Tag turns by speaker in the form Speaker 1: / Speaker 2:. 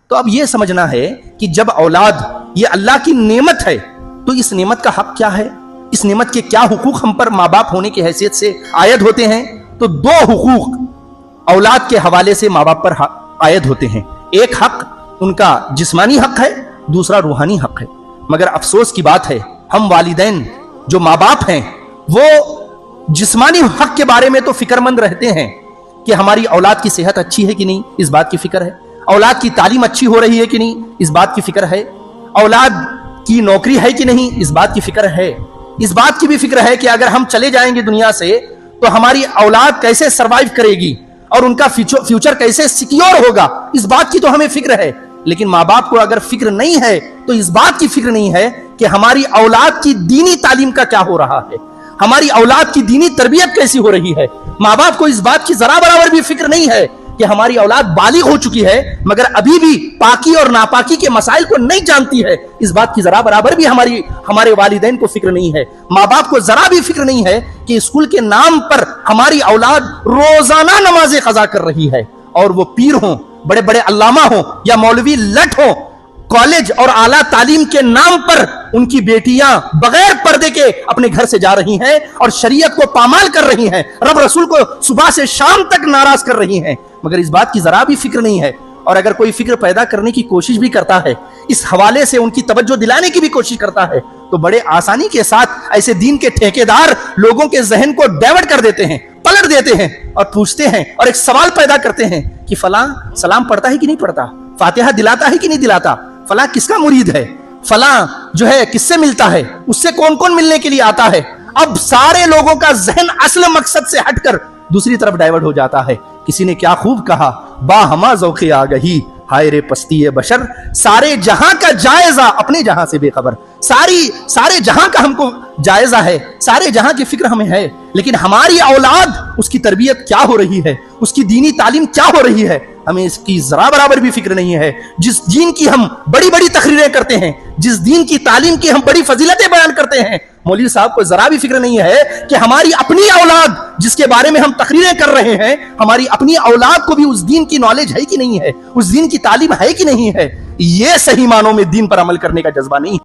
Speaker 1: तो अब यह समझना है कि जब औलाद ये अल्लाह की नेमत है तो इस नेमत का हक क्या है, इस नेमत के क्या हुकूक हम पर माँ बाप होने की हैसियत से आयद होते हैं। तो दो हुकूक औलाद के हवाले से माँ बाप पर आयद होते हैं। एक हक उनका जिस्मानी हक है, दूसरा रूहानी हक है। मगर अफसोस की बात है, हम वालिदैन जो माँ बाप हैं वो जिस्मानी हक के बारे में तो फिक्रमंद रहते हैं कि हमारी औलाद की सेहत अच्छी है कि नहीं, इस बात की फिक्र है। औलाद की तालीम अच्छी हो रही है कि नहीं, इस बात की फिक्र है। औलाद की नौकरी है कि नहीं, इस बात की फिक्र है। इस बात की भी फिक्र है कि अगर हम चले जाएंगे दुनिया से तो हमारी औलाद कैसे सरवाइव करेगी और उनका फ्यूचर कैसे सिक्योर होगा, इस बात की तो हमें फिक्र है। लेकिन माँ बाप को अगर फिक्र नहीं है तो इस बात की फिक्र नहीं है कि हमारी औलाद की दीनी तालीम का क्या हो रहा है, हमारी औलाद की दीनी तरबियत कैसी हो रही है। माँ बाप को इस बात की जरा बराबर भी फिक्र नहीं है कि हमारी औलाद बालिग हो चुकी है मगर अभी भी पाकी और नापाकी के मसाइल को नहीं जानती है, इस बात की जरा बराबर भी हमारे वालिदैन को फिक्र नहीं है। माँ बाप को जरा भी फिक्र नहीं है कि स्कूल के नाम पर हमारी औलाद रोजाना नमाजें कज़ा कर रही है और वो पीर हों, बड़े बड़े अल्लामा हों या मौलवी लट हों, कॉलेज और आला तालीम के नाम पर उनकी बेटियां बगैर पर्दे के अपने घर से जा रही हैं और शरीयत को पामाल कर रही हैं, रब रसूल को सुबह से शाम तक नाराज कर रही हैं, मगर इस बात की जरा भी फिक्र नहीं है। और अगर कोई फिक्र पैदा करने की कोशिश भी करता है, इस हवाले से उनकी तवज्जो दिलाने की भी कोशिश करता है, तो बड़े आसानी के साथ ऐसे दीन के ठेकेदार लोगों के जहन को डाइवर्ट कर देते हैं, पलट देते हैं और पूछते हैं और एक सवाल पैदा करते हैं कि फलां सलाम पढ़ता है कि नहीं पढ़ता, फातिहा दिलाता है कि नहीं दिलाता, फलां किसका मुरीद है, फलां जो है किससे मिलता है, उससे कौन कौन मिलने के लिए आता है। अब सारे लोगों का जहन असल मकसद से हटकर दूसरी तरफ डाइवर्ट हो जाता है। किसी ने क्या खूब कहा, बाहमा ज़ौक़े आ गई, हाय रे पस्ती है बशर, सारे जहां का जायजा अपने जहां से बेखबर। सारे जहां का हमको जायजा है, सारे जहां की फिक्र हमें है, लेकिन हमारी औलाद उसकी तरबियत क्या हो रही है, उसकी दीनी तालीम क्या हो रही है, हमें इसकी जरा बराबर भी फिक्र नहीं है। जिस दीन की हम बड़ी बड़ी तकरीरें करते हैं, जिस दीन की तालीम की हम बड़ी फजीलतें बयान करते हैं, मौलवी साहब को जरा भी फिक्र नहीं है कि हमारी अपनी औलाद जिसके बारे में हम तकरीरें कर रहे हैं, हमारी अपनी औलाद को भी उस दीन की नॉलेज है कि नहीं है, उस दीन की तालीम है कि नहीं है। ये सही मानों में दीन पर अमल करने का जज्बा नहीं है।